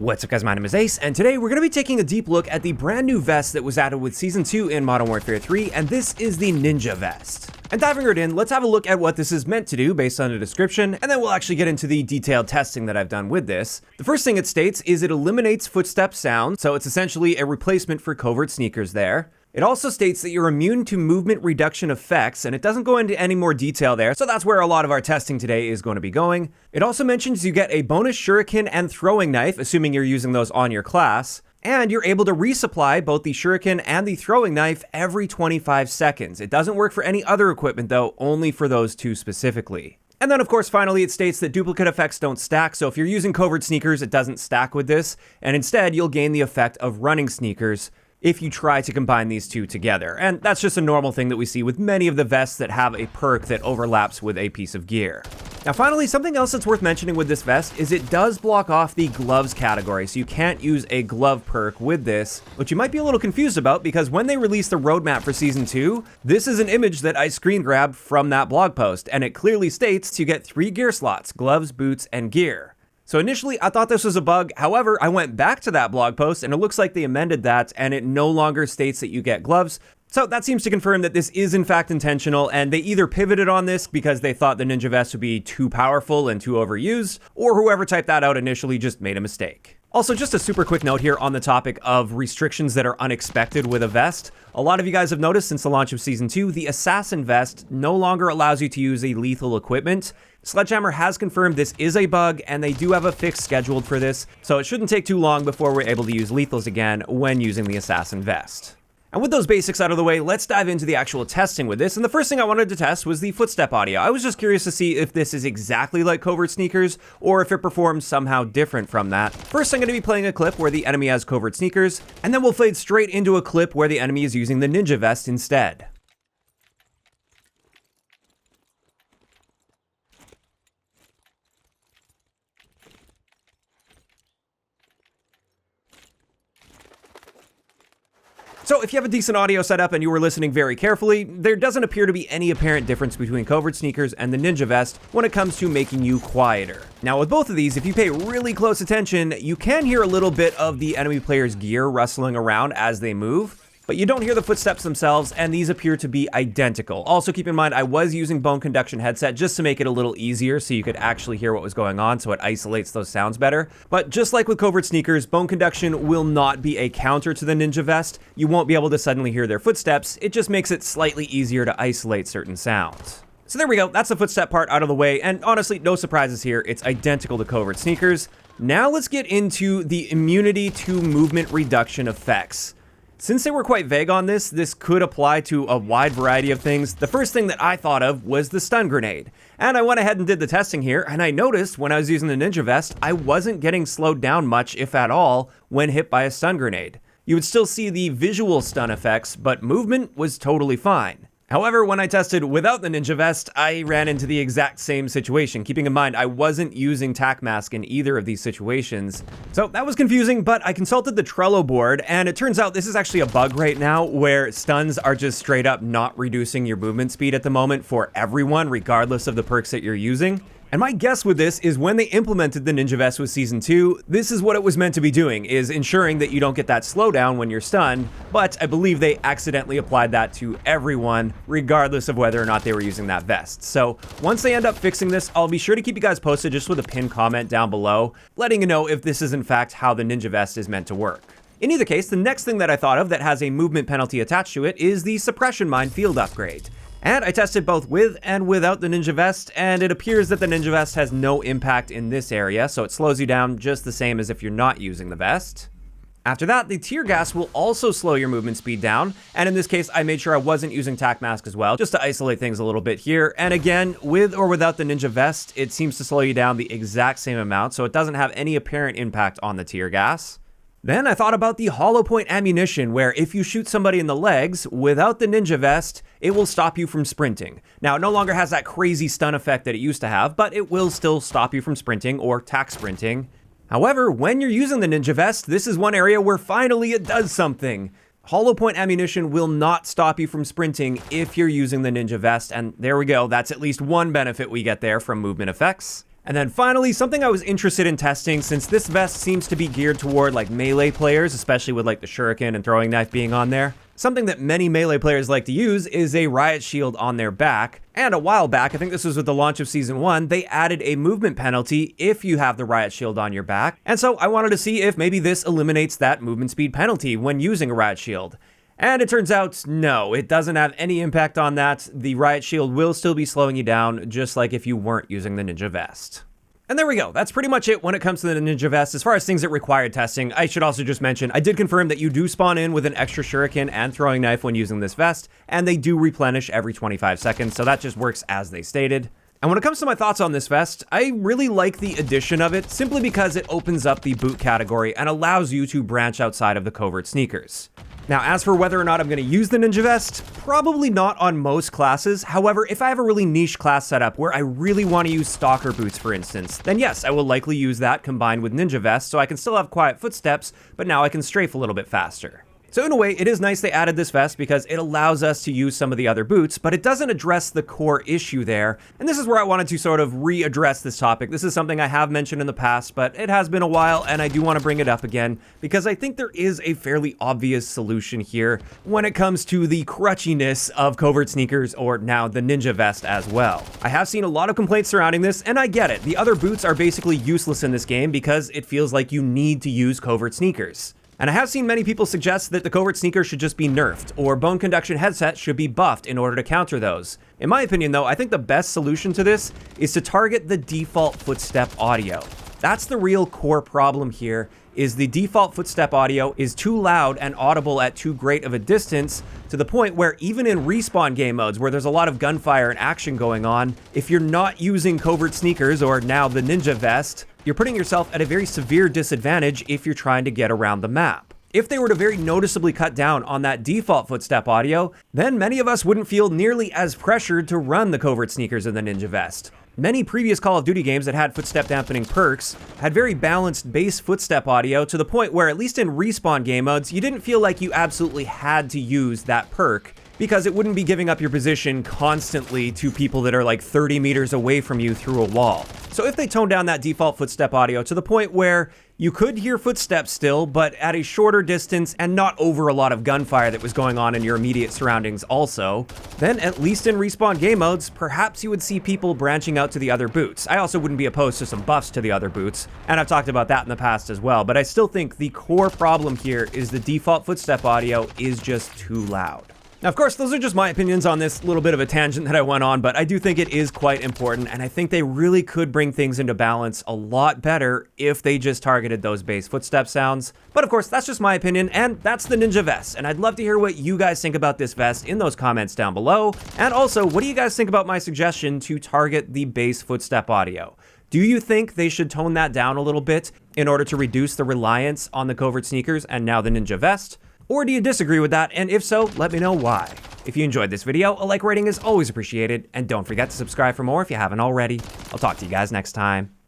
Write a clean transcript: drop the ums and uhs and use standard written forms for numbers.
What's up guys, my name is Ace, and today we're going to be taking a deep look at the brand new vest that was added with Season 2 in Modern Warfare 3, and this is the Ninja Vest. And diving right in, let's have a look at what this is meant to do based on the description, and then we'll actually get into the detailed testing that I've done with this. The first thing it states is it eliminates footstep sound, so it's essentially a replacement for covert sneakers there. It also states that you're immune to movement reduction effects, and it doesn't go into any more detail there, so that's where a lot of our testing today is going to be going. It also mentions you get a bonus Shuriken and throwing knife, assuming you're using those on your class, and you're able to resupply both the Shuriken and the throwing knife every 25 seconds. It doesn't work for any other equipment though, only for those two specifically. And then of course finally it states that duplicate effects don't stack, so if you're using covert sneakers it doesn't stack with this, and instead you'll gain the effect of running sneakers if you try to combine these two together. And that's just a normal thing that we see with many of the vests that have a perk that overlaps with a piece of gear. Now finally, something else that's worth mentioning with this vest is it does block off the gloves category, so you can't use a glove perk with this, which you might be a little confused about because when they released the roadmap for Season 2, this is an image that I screen grabbed from that blog post, and it clearly states you get 3 gear slots: gloves, boots, and gear. So initially I thought this was a bug, however, I went back to that blog post and it looks like they amended that and it no longer states that you get gloves. So that seems to confirm that this is in fact intentional, and they either pivoted on this because they thought the Ninja Vest would be too powerful and too overused, or whoever typed that out initially just made a mistake. Also, just a super quick note here on the topic of restrictions that are unexpected with a vest. A lot of you guys have noticed since the launch of Season 2, the Assassin Vest no longer allows you to use a lethal equipment. Sledgehammer has confirmed this is a bug, and they do have a fix scheduled for this, so it shouldn't take too long before we're able to use lethals again when using the Assassin Vest. And with those basics out of the way, let's dive into the actual testing with this. And the first thing I wanted to test was the footstep audio. I was just curious to see if this is exactly like covert sneakers or if it performs somehow different from that. First, I'm going to be playing a clip where the enemy has covert sneakers, and then we'll fade straight into a clip where the enemy is using the Ninja Vest instead. So if you have a decent audio setup and you were listening very carefully, there doesn't appear to be any apparent difference between covert sneakers and the Ninja Vest when it comes to making you quieter. Now with both of these, if you pay really close attention, you can hear a little bit of the enemy player's gear rustling around as they move, but you don't hear the footsteps themselves, and these appear to be identical. Also keep in mind, I was using bone conduction headset just to make it a little easier so you could actually hear what was going on, so it isolates those sounds better. But just like with covert sneakers, bone conduction will not be a counter to the Ninja Vest. You won't be able to suddenly hear their footsteps, it just makes it slightly easier to isolate certain sounds. So there we go, that's the footstep part out of the way, and honestly, no surprises here, it's identical to covert sneakers. Now let's get into the immunity to movement reduction effects. Since they were quite vague on this, this could apply to a wide variety of things. The first thing that I thought of was the stun grenade. And I went ahead and did the testing here, and I noticed when I was using the Ninja Vest, I wasn't getting slowed down much, if at all, when hit by a stun grenade. You would still see the visual stun effects, but movement was totally fine. However, when I tested without the Ninja Vest, I ran into the exact same situation, keeping in mind I wasn't using tac mask in either of these situations. So that was confusing, but I consulted the Trello board, and it turns out this is actually a bug right now where stuns are just straight up not reducing your movement speed at the moment for everyone, regardless of the perks that you're using. And my guess with this is when they implemented the Ninja Vest with Season 2, this is what it was meant to be doing, is ensuring that you don't get that slowdown when you're stunned, but I believe they accidentally applied that to everyone, regardless of whether or not they were using that vest. So once they end up fixing this, I'll be sure to keep you guys posted just with a pinned comment down below, letting you know if this is in fact how the Ninja Vest is meant to work. In either case, the next thing that I thought of that has a movement penalty attached to it is the Suppression Mine field upgrade. And I tested both with and without the Ninja Vest, and it appears that the Ninja Vest has no impact in this area, so it slows you down just the same as if you're not using the vest. After that, the tear gas will also slow your movement speed down, and in this case, I made sure I wasn't using tac mask as well, just to isolate things a little bit here. And again, with or without the Ninja Vest, it seems to slow you down the exact same amount, so it doesn't have any apparent impact on the tear gas. Then I thought about the hollow point ammunition, where if you shoot somebody in the legs without the Ninja Vest, it will stop you from sprinting. Now, it no longer has that crazy stun effect that it used to have, but it will still stop you from sprinting or tac sprinting. However, when you're using the Ninja Vest, this is one area where finally it does something. Hollow point ammunition will not stop you from sprinting if you're using the Ninja Vest, and there we go, that's at least one benefit we get there from movement effects. And then finally, something I was interested in testing, since this vest seems to be geared toward like melee players, especially with like the Shuriken and throwing knife being on there. Something that many melee players like to use is a riot shield on their back. And a while back, I think this was with the launch of Season 1, they added a movement penalty if you have the riot shield on your back. And so I wanted to see if maybe this eliminates that movement speed penalty when using a riot shield. And it turns out, no, it doesn't have any impact on that. The riot shield will still be slowing you down, just like if you weren't using the Ninja Vest. And there we go. That's pretty much it when it comes to the Ninja Vest. As far as things that required testing, I should also just mention, I did confirm that you do spawn in with an extra Shuriken and throwing knife when using this vest, and they do replenish every 25 seconds, so that just works as they stated. And when it comes to my thoughts on this vest, I really like the addition of it, simply because it opens up the boot category and allows you to branch outside of the covert sneakers. Now, as for whether or not I'm going to use the Ninja Vest, probably not on most classes. However, if I have a really niche class setup where I really want to use Stalker boots, for instance, then yes, I will likely use that combined with Ninja Vest, so I can still have quiet footsteps, but now I can strafe a little bit faster. So in a way, it is nice they added this vest because it allows us to use some of the other boots, but it doesn't address the core issue there. And this is where I wanted to sort of readdress this topic. This is something I have mentioned in the past, but it has been a while, and I do want to bring it up again because I think there is a fairly obvious solution here when it comes to the crutchiness of covert sneakers, or now the Ninja Vest as well. I have seen a lot of complaints surrounding this, and I get it. The other boots are basically useless in this game because it feels like you need to use covert sneakers. And I have seen many people suggest that the covert sneaker should just be nerfed, or bone conduction headsets should be buffed in order to counter those. In my opinion though, I think the best solution to this is to target the default footstep audio. That's the real core problem here, is the default footstep audio is too loud and audible at too great of a distance, to the point where even in respawn game modes where there's a lot of gunfire and action going on, if you're not using covert sneakers, or now the Ninja Vest, you're putting yourself at a very severe disadvantage if you're trying to get around the map. If they were to very noticeably cut down on that default footstep audio, then many of us wouldn't feel nearly as pressured to run the covert sneakers in the Ninja Vest. Many previous Call of Duty games that had footstep dampening perks had very balanced bass footstep audio, to the point where, at least in respawn game modes, you didn't feel like you absolutely had to use that perk, because it wouldn't be giving up your position constantly to people that are like 30 meters away from you through a wall. So if they tone down that default footstep audio to the point where you could hear footsteps still, but at a shorter distance and not over a lot of gunfire that was going on in your immediate surroundings also, then at least in respawn game modes, perhaps you would see people branching out to the other boots. I also wouldn't be opposed to some buffs to the other boots, and I've talked about that in the past as well, but I still think the core problem here is the default footstep audio is just too loud. Now, of course, those are just my opinions on this little bit of a tangent that I went on, but I do think it is quite important, and I think they really could bring things into balance a lot better if they just targeted those bass footstep sounds. But of course, that's just my opinion, and that's the Ninja Vest, and I'd love to hear what you guys think about this vest in those comments down below. And also, what do you guys think about my suggestion to target the bass footstep audio? Do you think they should tone that down a little bit in order to reduce the reliance on the covert sneakers and now the Ninja Vest? Or do you disagree with that? And if so, let me know why. If you enjoyed this video, a like rating is always appreciated, and don't forget to subscribe for more if you haven't already. I'll talk to you guys next time.